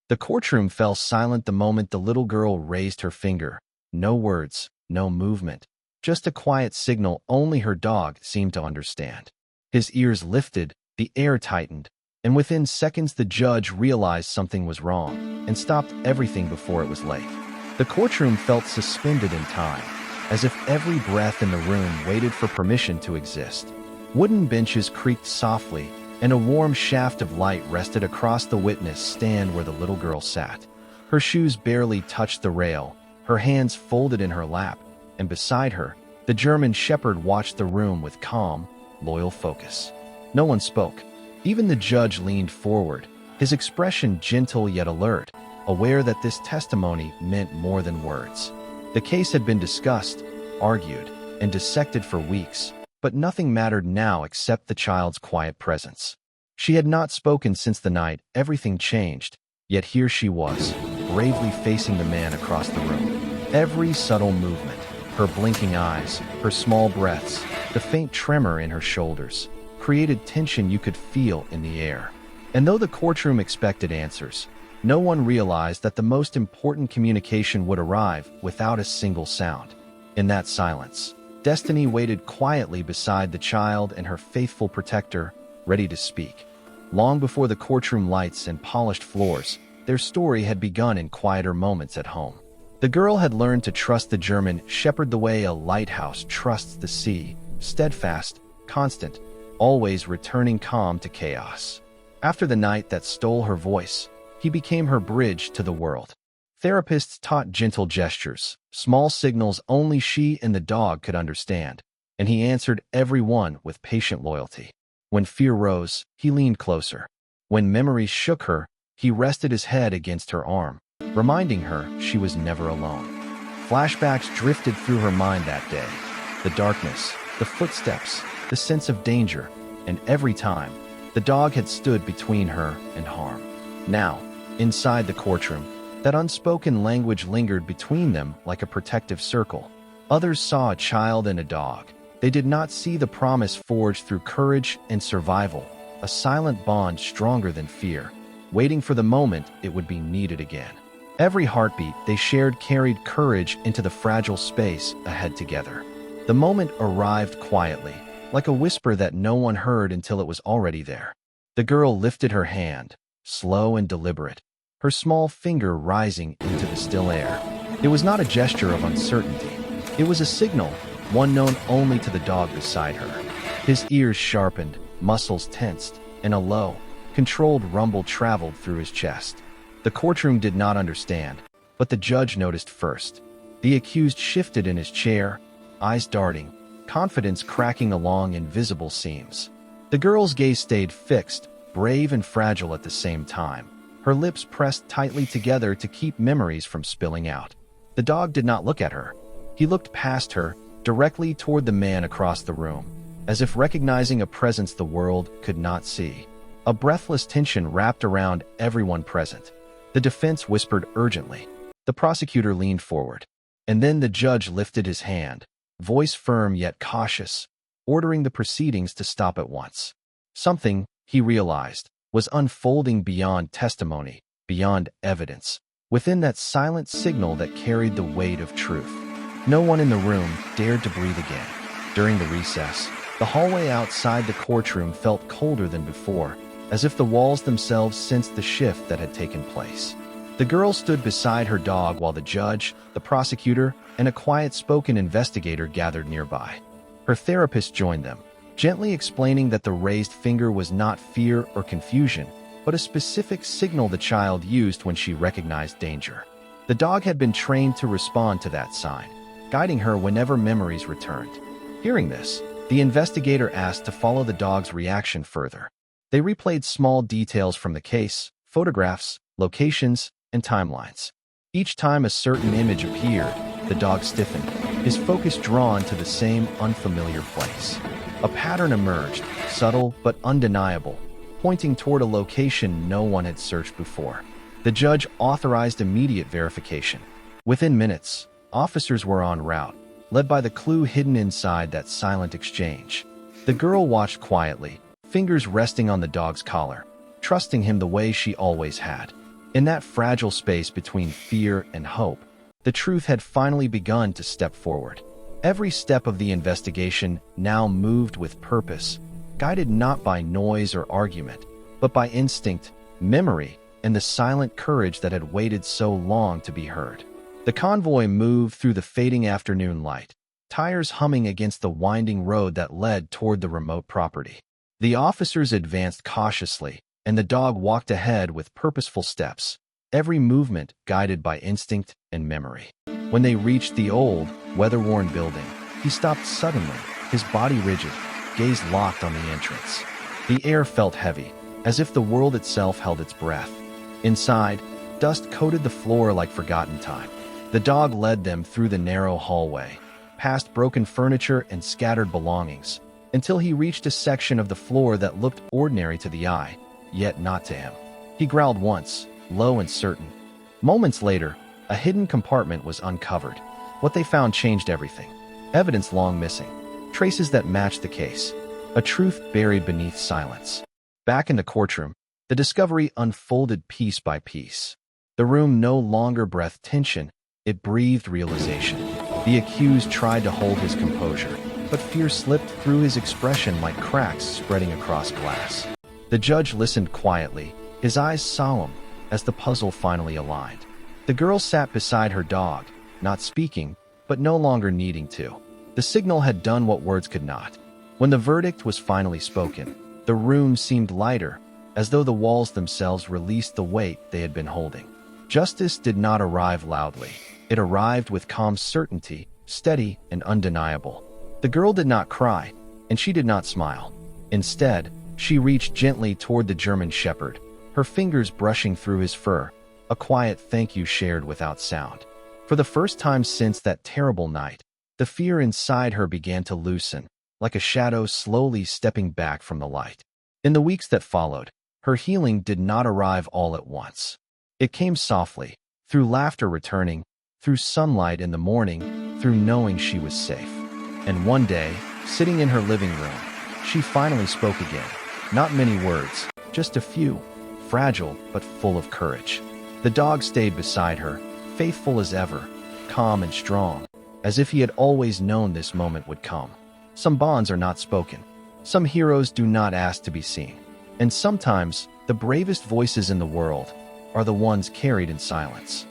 The courtroom fell silent the moment the little girl raised her finger. No words, no movement, just a quiet signal only her dog seemed to understand. His ears lifted, the air tightened, and within seconds the judge realized something was wrong and stopped everything before it was late. The courtroom felt suspended in time, as if every breath in the room waited for permission to exist. Wooden benches creaked softly, and a warm shaft of light rested across the witness stand where the little girl sat. Her shoes barely touched the rail, her hands folded in her lap, and beside her, the German shepherd watched the room with calm, loyal focus. No one spoke. Even the judge leaned forward, his expression gentle yet alert, aware that this testimony meant more than words. The case had been discussed, argued, and dissected for weeks, but nothing mattered now except the child's quiet presence. She had not spoken since the night everything changed, yet here she was, bravely facing the man across the room. Every subtle movement, her blinking eyes, her small breaths, the faint tremor in her shoulders, created tension you could feel in the air. And though the courtroom expected answers, no one realized that the most important communication would arrive without a single sound. In that silence, Destiny waited quietly beside the child and her faithful protector, ready to speak. Long before the courtroom lights and polished floors, their story had begun in quieter moments at home. The girl had learned to trust the German shepherd the way a lighthouse trusts the sea, steadfast, constant, always returning calm to chaos. After the night that stole her voice, he became her bridge to the world. Therapists taught gentle gestures, small signals only she and the dog could understand, and he answered every one with patient loyalty. When fear rose, he leaned closer. When memories shook her, he rested his head against her arm, reminding her she was never alone. Flashbacks drifted through her mind that day. The darkness, the footsteps, the sense of danger, and every time, the dog had stood between her and harm. Now, inside the courtroom, that unspoken language lingered between them like a protective circle. Others saw a child and a dog. They did not see the promise forged through courage and survival, a silent bond stronger than fear, waiting for the moment it would be needed again. Every heartbeat they shared carried courage into the fragile space ahead together. The moment arrived quietly, like a whisper that no one heard until it was already there. The girl lifted her hand, slow and deliberate, her small finger rising into the still air. It was not a gesture of uncertainty. It was a signal, one known only to the dog beside her. His ears sharpened, muscles tensed, and a low, controlled rumble traveled through his chest. The courtroom did not understand, but the judge noticed first. The accused shifted in his chair, eyes darting, confidence cracking along invisible seams. The girl's gaze stayed fixed, brave and fragile at the same time, her lips pressed tightly together to keep memories from spilling out. The dog did not look at her. He looked past her, directly toward the man across the room, as if recognizing a presence the world could not see. A breathless tension wrapped around everyone present. The defense whispered urgently. The prosecutor leaned forward. And then the judge lifted his hand, voice firm yet cautious, ordering the proceedings to stop at once. Something, he realized, was unfolding beyond testimony, beyond evidence, within that silent signal that carried the weight of truth. No one in the room dared to breathe again. During the recess, the hallway outside the courtroom felt colder than before, as if the walls themselves sensed the shift that had taken place. The girl stood beside her dog while the judge, the prosecutor, and a quiet-spoken investigator gathered nearby. Her therapist joined them, gently explaining that the raised finger was not fear or confusion, but a specific signal the child used when she recognized danger. The dog had been trained to respond to that sign, guiding her whenever memories returned. Hearing this, the investigator asked to follow the dog's reaction further. They replayed small details from the case, photographs, locations, and timelines. Each time a certain image appeared, the dog stiffened, his focus drawn to the same unfamiliar place. A pattern emerged, subtle but undeniable, pointing toward a location no one had searched before. The judge authorized immediate verification. Within minutes, officers were en route, led by the clue hidden inside that silent exchange. The girl watched quietly, fingers resting on the dog's collar, trusting him the way she always had. In that fragile space between fear and hope, the truth had finally begun to step forward. Every step of the investigation now moved with purpose, guided not by noise or argument, but by instinct, memory, and the silent courage that had waited so long to be heard. The convoy moved through the fading afternoon light, tires humming against the winding road that led toward the remote property. The officers advanced cautiously, and the dog walked ahead with purposeful steps, every movement guided by instinct and memory. When they reached the old, weather-worn building, he stopped suddenly, his body rigid, gaze locked on the entrance. The air felt heavy, as if the world itself held its breath. Inside, dust coated the floor like forgotten time. The dog led them through the narrow hallway, past broken furniture and scattered belongings, until he reached a section of the floor that looked ordinary to the eye, yet not to him. He growled once, low and certain. Moments later, a hidden compartment was uncovered. What they found changed everything. Evidence long missing. Traces that matched the case. A truth buried beneath silence. Back in the courtroom, the discovery unfolded piece by piece. The room no longer breathed tension, it breathed realization. The accused tried to hold his composure, but fear slipped through his expression like cracks spreading across glass. The judge listened quietly, his eyes solemn, as the puzzle finally aligned. The girl sat beside her dog, not speaking, but no longer needing to. The signal had done what words could not. When the verdict was finally spoken, the room seemed lighter, as though the walls themselves released the weight they had been holding. Justice did not arrive loudly. It arrived with calm certainty, steady and undeniable. The girl did not cry, and she did not smile. Instead, she reached gently toward the German shepherd, her fingers brushing through his fur, a quiet thank you shared without sound. For the first time since that terrible night, the fear inside her began to loosen, like a shadow slowly stepping back from the light. In the weeks that followed, her healing did not arrive all at once. It came softly, through laughter returning, through sunlight in the morning, through knowing she was safe. And one day, sitting in her living room, she finally spoke again. Not many words, just a few, fragile but full of courage. The dog stayed beside her, faithful as ever, calm and strong, as if he had always known this moment would come. Some bonds are not spoken. Some heroes do not ask to be seen. And sometimes, the bravest voices in the world are the ones carried in silence.